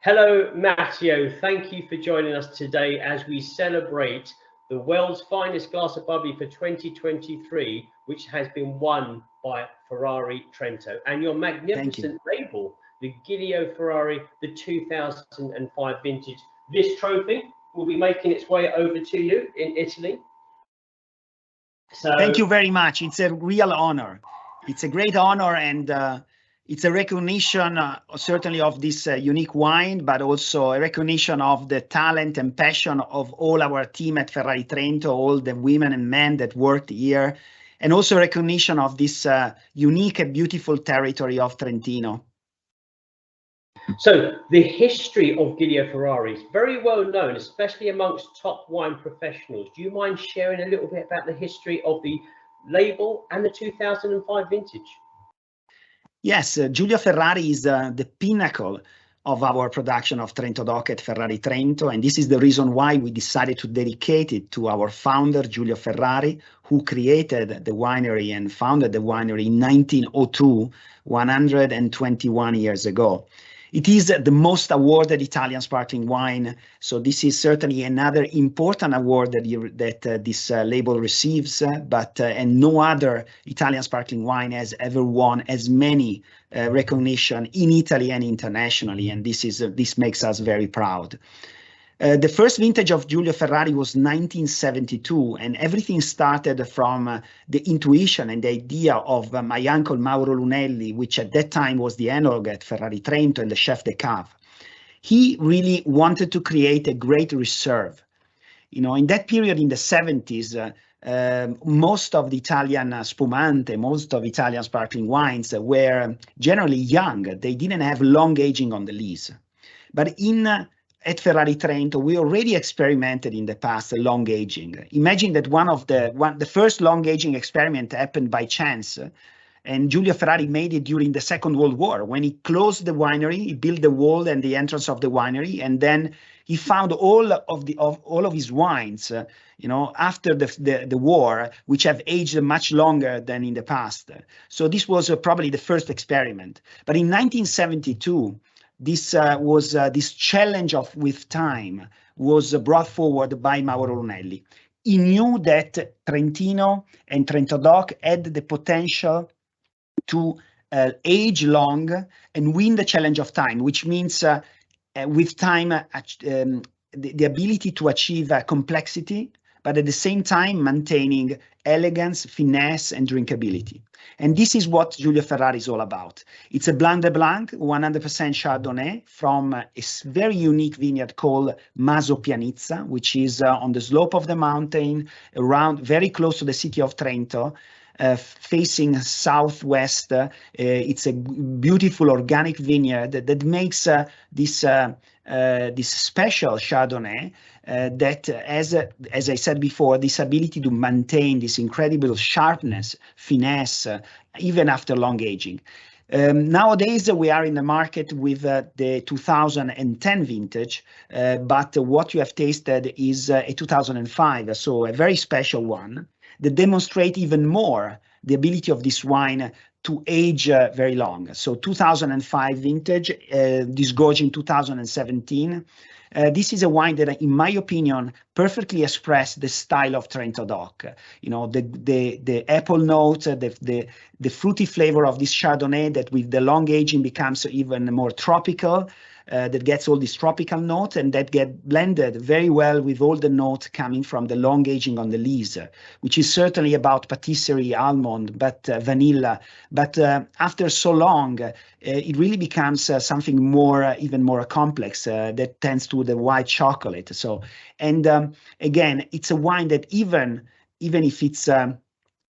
Hello, Matteo. Thank you for joining us today as we celebrate the world's finest glass of bubbly for 2023, which has been won by Ferrari Trento, and your Thank you. magnificent label, the Giulio Ferrari, the 2005 vintage. This trophy will be making its way over to you in Italy. So, Thank you very much. It's a real honor. It's a great honor, and it's a recognition certainly of this unique wine, but also a recognition of the talent and passion of all our team at Ferrari Trento, all the women and men that worked here, and also recognition of this unique and beautiful territory of Trentino. So the history of Giulio Ferrari is very well known, especially amongst top wine professionals. Do you mind sharing a little bit about the history of the label and the 2005 vintage? Yes, Giulio Ferrari is the pinnacle of our production of Trento DOC at Ferrari Trento, and this is the reason why we decided to dedicate it to our founder, Giulio Ferrari, who created the winery and founded the winery in 1902, 121 years ago. It is the most awarded Italian sparkling wine, so this is certainly another important award that this label receives, and no other Italian sparkling wine has ever won as many recognition in Italy and internationally, and this makes us very proud. The first vintage of Giulio Ferrari was 1972, and everything started from the intuition and the idea of my uncle Mauro Lunelli, which at that time was the enologue at Ferrari Trento and the chef de cave. He really wanted to create a great reserve. You know, in that period in the 70s, most of the Italian spumante, most of Italian sparkling wines were generally young. They didn't have long aging on the lees. But at Ferrari Trento, we already experimented in the past long aging. Imagine that the first long aging experiment happened by chance, and Giulio Ferrari made it during the Second World War. When he closed the winery, he built the wall and the entrance of the winery, and then he found all of his wines, after the war, which have aged much longer than in the past. So this was probably the first experiment. But in 1972. This challenge with time was brought forward by Mauro Lunelli. He knew that Trentino and Trento DOC had the potential to age long and win the challenge of time, which means with time the ability to achieve complexity, but at the same time maintaining elegance, finesse, and drinkability. And this is what Giulio Ferrari is all about. It's a Blanc de Blanc, 100% Chardonnay from a very unique vineyard called Maso Pianizza, which is on the slope of the mountain, very close to the city of Trento, facing southwest. It's a beautiful organic vineyard that makes this special Chardonnay that, as I said before, this ability to maintain this incredible sharpness, finesse, even after long aging. Nowadays, we are in the market with the 2010 vintage, but what you have tasted is a 2005, so a very special one that demonstrates even more the ability of this wine to age very long. So 2005 vintage, disgorged in 2017. This is a wine that, in my opinion, perfectly expressed the style of Trento DOC. You know, the apple note, the fruity flavor of this Chardonnay that with the long aging becomes even more tropical, that gets all these tropical notes and that get blended very well with all the notes coming from the long aging on the lees, which is certainly about patisserie, almond, but vanilla. But after so long, it really becomes something more, even more complex that tends to the white chocolate. So, and again, it's a wine that even if it's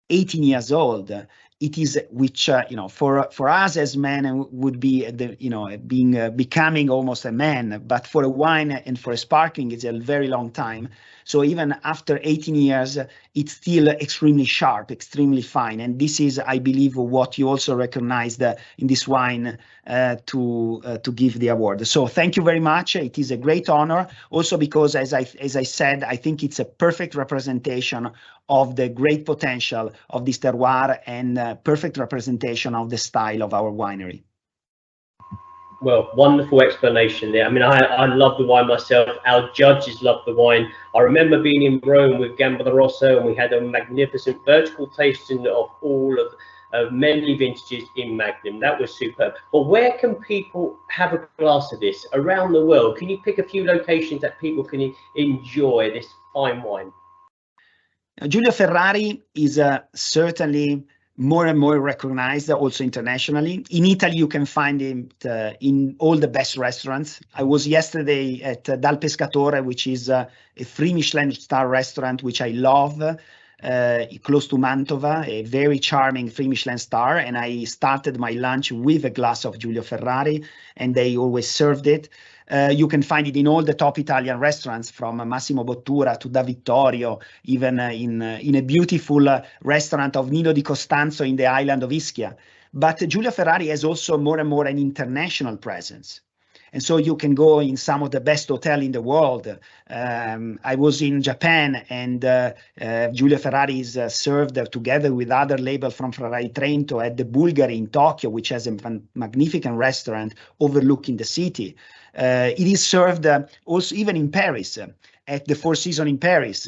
18 years old, it is which for us as men would be becoming almost a man, but for a wine and for a sparkling it's a very long time. So even after 18 years, it's still extremely sharp, extremely fine, and this is, I believe, what you also recognized in this wine to give the award. So thank you very much. It is a great honor, also because, as I said, I think it's a perfect representation of the great potential of this terroir and perfect representation of the style of our winery. Well, wonderful explanation there. I mean, I love the wine myself. Our judges love the wine. I remember being in Rome with Gamba Rosso, and we had a magnificent vertical tasting of all of many vintages in Magnum. That was superb. But where can people have a glass of this around the world? Can you pick a few locations that people can enjoy this fine wine? Giulio Ferrari is certainly more and more recognized also internationally. In Italy, you can find it in all the best restaurants. I was yesterday at Dal Pescatore, which is a 3 Michelin star restaurant, which I love, close to Mantova, a very charming 3 Michelin star. And I started my lunch with a glass of Giulio Ferrari, and they always served it. You can find it in all the top Italian restaurants, from Massimo Bottura to Da Vittorio, even in a beautiful restaurant of Nino di Costanzo in the island of Ischia. But Giulio Ferrari has also more and more an international presence. And so you can go in some of the best hotels in the world. I was in Japan, and Giulio Ferrari is served together with other labels from Ferrari Trento at the Bulgari in Tokyo, which has a magnificent restaurant overlooking the city. It is served also even in Paris. At the Four Seasons in Paris,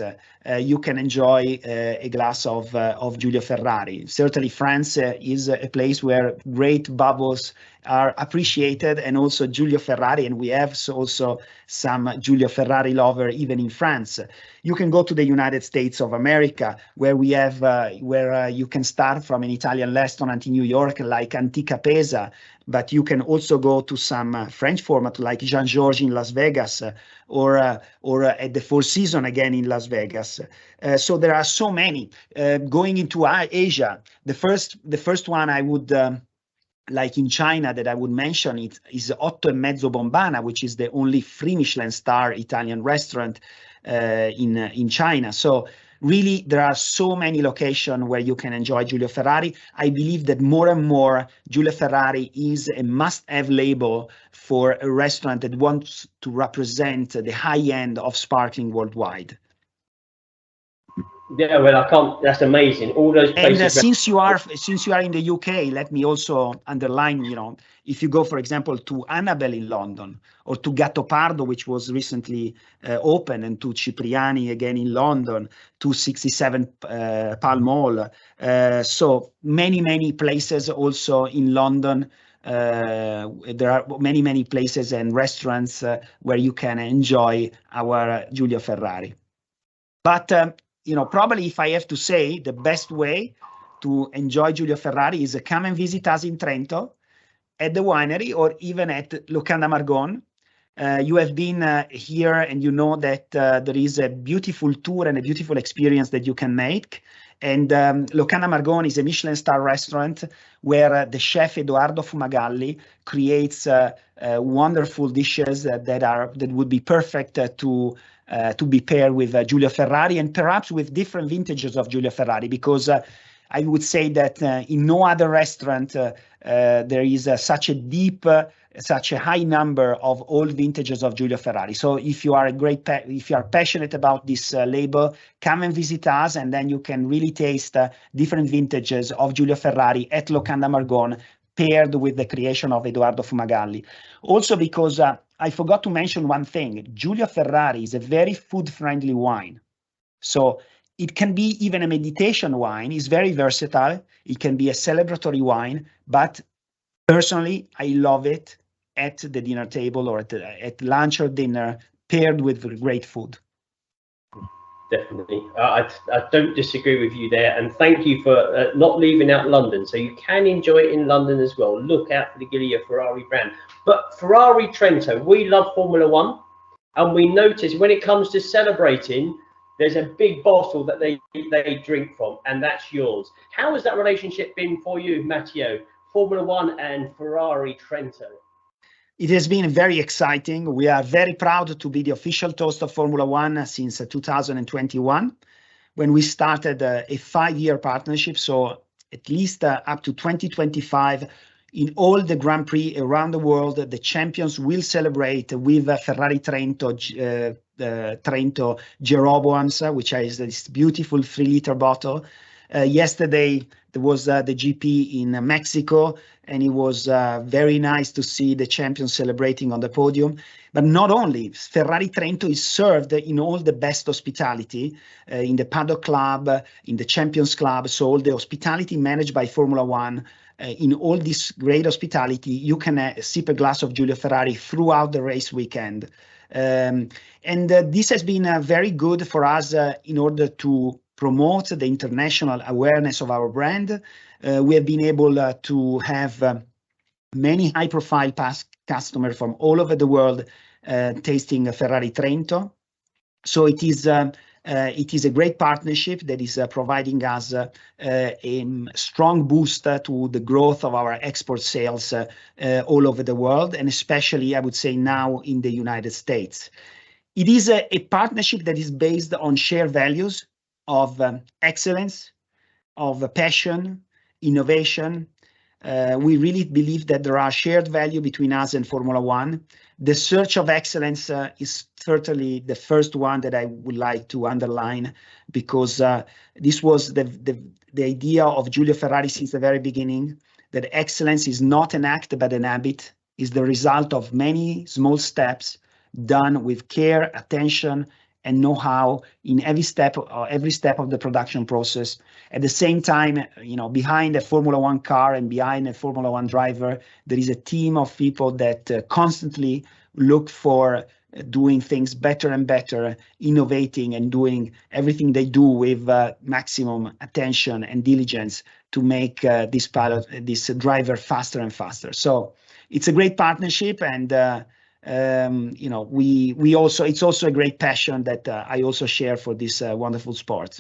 you can enjoy a glass of Giulio Ferrari. Certainly France is a place where great bubbles are appreciated, and also Giulio Ferrari, and we have also some Giulio Ferrari lover even in France. You can go to the United States of America, where we have you can start from an Italian restaurant in New York like Antica Pesa, but you can also go to some French format like Jean-Georges in Las Vegas, or at the Four Seasons again in Las Vegas. So there are so many. Going into Asia, the first one I would like in China that I would mention it is Otto e Mezzo Bombana, which is the only 3 Michelin star Italian restaurant in China. So really, there are so many locations where you can enjoy Giulio Ferrari. I believe that more and more Giulio Ferrari is a must-have label for a restaurant that wants to represent the high end of sparkling worldwide. Yeah, well, I can't. That's amazing. All those places. And since you are in the UK, let me also underline, if you go, for example, to Annabelle in London, or to Gattopardo, which was recently open, and to Cipriani again in London, to 67 Pall Mall. So many places also in London. There are many places and restaurants where you can enjoy our Giulio Ferrari. But probably if I have to say, the best way to enjoy Giulio Ferrari is come and visit us in Trento at the winery, or even at Locanda Margone. You have been here, and you know that there is a beautiful tour and a beautiful experience that you can make. And Locanda Margone is a Michelin star restaurant where the chef Edoardo Fumagalli creates wonderful dishes that would be perfect to be paired with Giulio Ferrari, and perhaps with different vintages of Giulio Ferrari, because I would say that in no other restaurant there is such a high number of old vintages of Giulio Ferrari. So if you are if you are passionate about this label, come and visit us, and then you can really taste different vintages of Giulio Ferrari at Locanda Margone, paired with the creation of Edoardo Fumagalli. Also because I forgot to mention one thing, Giulio Ferrari is a very food-friendly wine. So it can be even a meditation wine. It's very versatile. It can be a celebratory wine, but personally, I love it at the dinner table, or at lunch or dinner, paired with great food. Definitely. I don't disagree with you there, and thank you for not leaving out London. So you can enjoy it in London as well. Look out for the Giulio Ferrari brand. But Ferrari Trento, we love Formula One, and we notice when it comes to celebrating, there's a big bottle that they drink from, and that's yours. How has that relationship been for you, Matteo? Formula One and Ferrari Trento. It has been very exciting. We are very proud to be the official toast of Formula One since 2021, when we started a 5-year partnership. So at least up to 2025, in all the Grand Prix around the world, the champions will celebrate with Ferrari Trento, Trento Jeroboams, which is this beautiful 3-liter bottle. Yesterday, there was the GP in Mexico, and it was very nice to see the champions celebrating on the podium. But not only, Ferrari Trento is served in all the best hospitality, in the Paddock Club, in the Champions Club, so all the hospitality managed by Formula One. In all this great hospitality, you can sip a glass of Giulio Ferrari throughout the race weekend. This has been very good for us in order to promote the international awareness of our brand. We have been able to have many high-profile customers from all over the world tasting Ferrari Trento. So it is a great partnership that is providing us a strong boost to the growth of our export sales all over the world, and especially, I would say, now in the United States. It is a partnership that is based on shared values of excellence, of passion, innovation. We really believe that there are shared value between us and Formula One. The search of excellence is certainly the first one that I would like to underline, because this was the idea of Giulio Ferrari since the very beginning, that excellence is not an act but an habit, is the result of many small steps done with care, attention, and know-how in every step of the production process. At the same time, behind a Formula One car and behind a Formula One driver, there is a team of people that constantly look for doing things better and better, innovating and doing everything they do with maximum attention and diligence to make this driver faster and faster. So it's a great partnership, and it's also a great passion that I also share for this wonderful sport.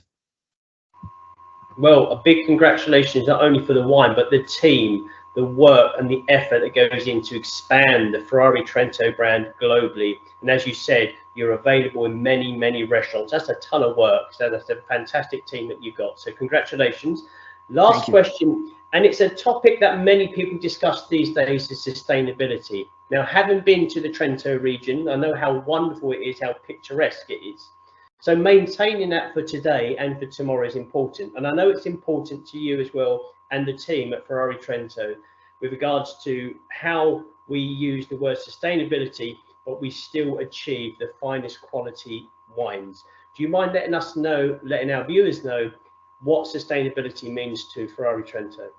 Well, a big congratulations, not only for the wine, but the team, the work and the effort that goes in to expand the Ferrari Trento brand globally. And as you said, you're available in many, many restaurants. That's a ton of work. So that's a fantastic team that you've got. So congratulations. Last question, and it's a topic that many people discuss these days, is sustainability. Now, having been to the Trento region, I know how wonderful it is, how picturesque it is. So maintaining that for today and for tomorrow is important. And I know it's important to you as well and the team at Ferrari Trento with regards to how we use the word sustainability, but we still achieve the finest quality wines. Do you mind letting us know, letting our viewers know what sustainability means to Ferrari Trento?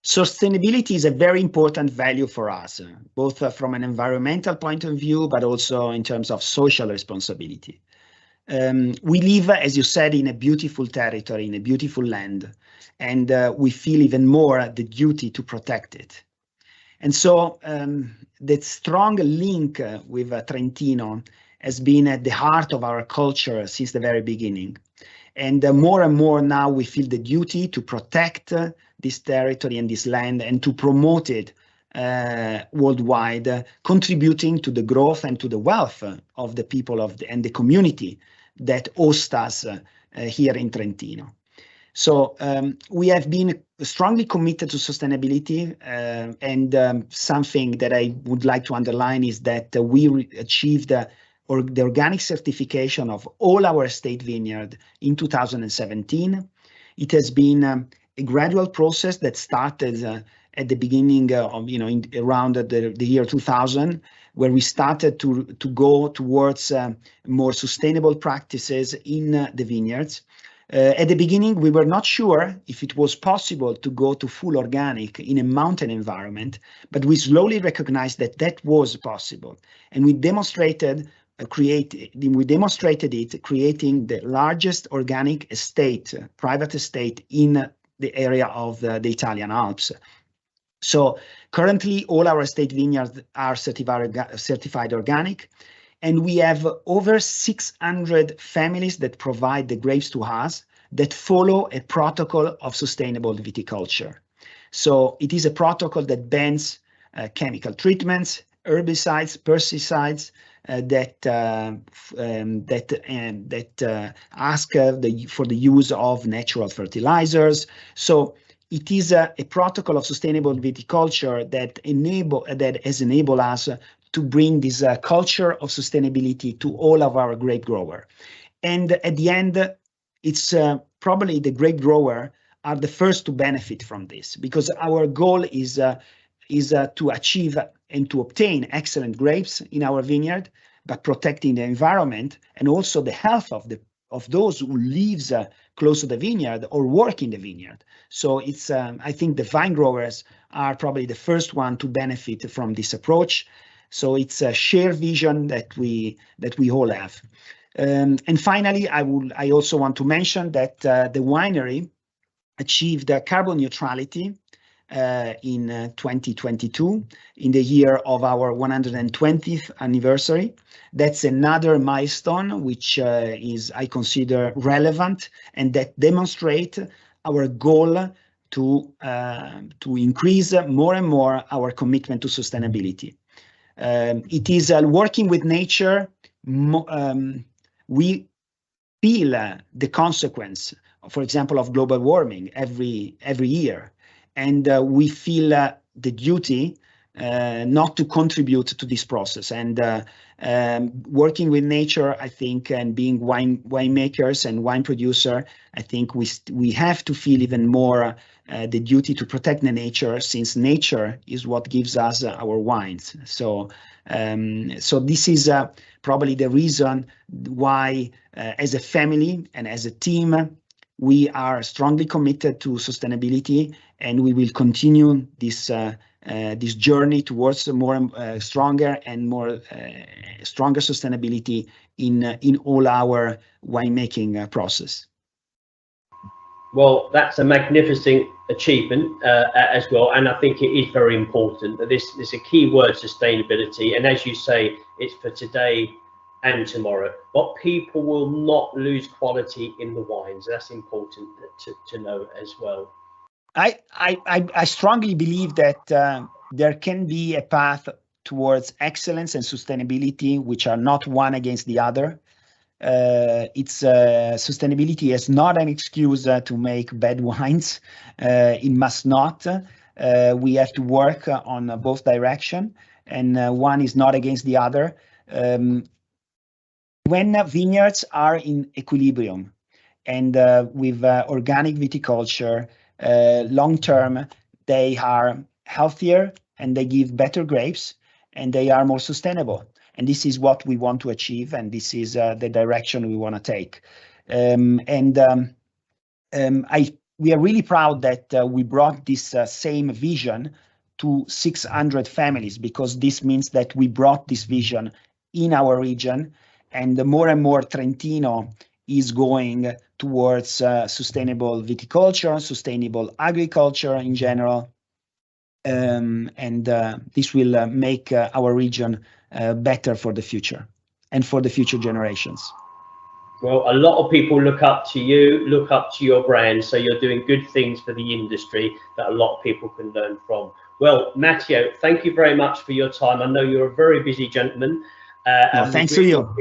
Sustainability is a very important value for us, both from an environmental point of view, but also in terms of social responsibility. We live, as you said, in a beautiful territory, in a beautiful land, and we feel even more the duty to protect it. And so the strong link with Trentino has been at the heart of our culture since the very beginning. And more now we feel the duty to protect this territory and this land and to promote it worldwide, contributing to the growth and to the wealth of the people and the community that host us here in Trentino. So we have been strongly committed to sustainability, and something that I would like to underline is that we achieved the organic certification of all our estate vineyard in 2017. It has been a gradual process that started at the beginning of, around the year 2000, where we started to go towards more sustainable practices in the vineyards. At the beginning, we were not sure if it was possible to go to full organic in a mountain environment, but we slowly recognized that that was possible. And we demonstrated it, creating the largest organic estate, private estate in the area of the Italian Alps. So currently, all our estate vineyards are certified organic, and we have over 600 families that provide the grapes to us that follow a protocol of sustainable viticulture. So it is a protocol that bans chemical treatments, herbicides, pesticides, that ask for the use of natural fertilizers. So it is a protocol of sustainable viticulture that has enabled us to bring this culture of sustainability to all of our grape growers. And at the end, it's probably the grape grower are the first to benefit from this, because our goal is to achieve and to obtain excellent grapes in our vineyard, but protecting the environment and also the health of those who lives close to the vineyard or work in the vineyard. So it's I think the vine growers are probably the first one to benefit from this approach. So it's a shared vision that we all have. And finally, I also want to mention that the winery achieved carbon neutrality in 2022, in the year of our 120th anniversary. That's another milestone which is, I consider, relevant, and that demonstrate our goal to increase more and more our commitment to sustainability. It is working with nature. We feel the consequence, for example, of global warming every year. And we feel the duty not to contribute to this process. And working with nature, I think, and being winemakers and wine producer, I think we have to feel even more the duty to protect the nature, since nature is what gives us our wines. So this is probably the reason why, as a family and as a team, we are strongly committed to sustainability, and we will continue this journey towards more stronger sustainability in all our winemaking process. Well, that's a magnificent achievement as well, and I think it is very important that this is a key word, sustainability, and as you say, it's for today and tomorrow, but people will not lose quality in the wines. That's important to know as well. I strongly believe that there can be a path towards excellence and sustainability which are not one against the other. Sustainability is not an excuse to make bad wines. It must not. We have to work on both directions, and one is not against the other. When vineyards are in equilibrium and with organic viticulture, long term, they are healthier and they give better grapes and they are more sustainable. And this is what we want to achieve, and this is the direction we want to take. We are really proud that we brought this same vision to 600 families, because this means that we brought this vision in our region, and more and more Trentino is going towards sustainable viticulture, sustainable agriculture in general, and this will make our region better for the future and for the future generations. Well, a lot of people look up to you, look up to your brand, so you're doing good things for the industry that a lot of people can learn from. Well, Matteo, thank you very much for your time. I know you're a very busy gentleman. Well, thanks to you.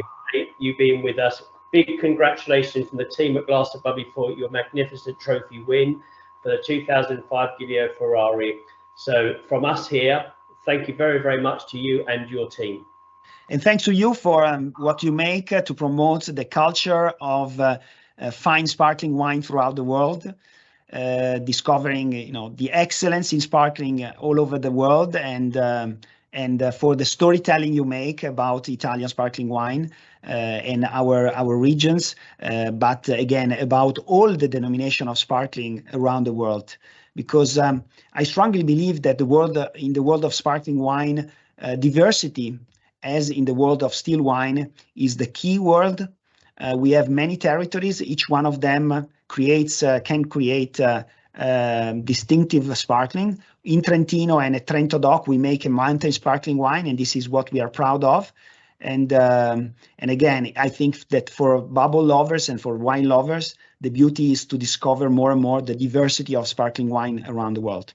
You being with us. Big congratulations from the team at Glass of Bubbly for your magnificent trophy win for the 2005 Giulio Ferrari. So from us here, thank you very, very much to you and your team. And thanks to you for what you make to promote the culture of fine sparkling wine throughout the world, discovering the excellence in sparkling all over the world, and for the storytelling you make about Italian sparkling wine and our regions, but again about all the denomination of sparkling around the world. Because I strongly believe that in the world of sparkling wine, diversity, as in the world of still wine, is the key word. We have many territories. Each one of them can create distinctive sparkling. In Trentino and at Trento Doc, we make a mountain sparkling wine, and this is what we are proud of. And again, I think that for bubble lovers and for wine lovers, the beauty is to discover more and more the diversity of sparkling wine around the world.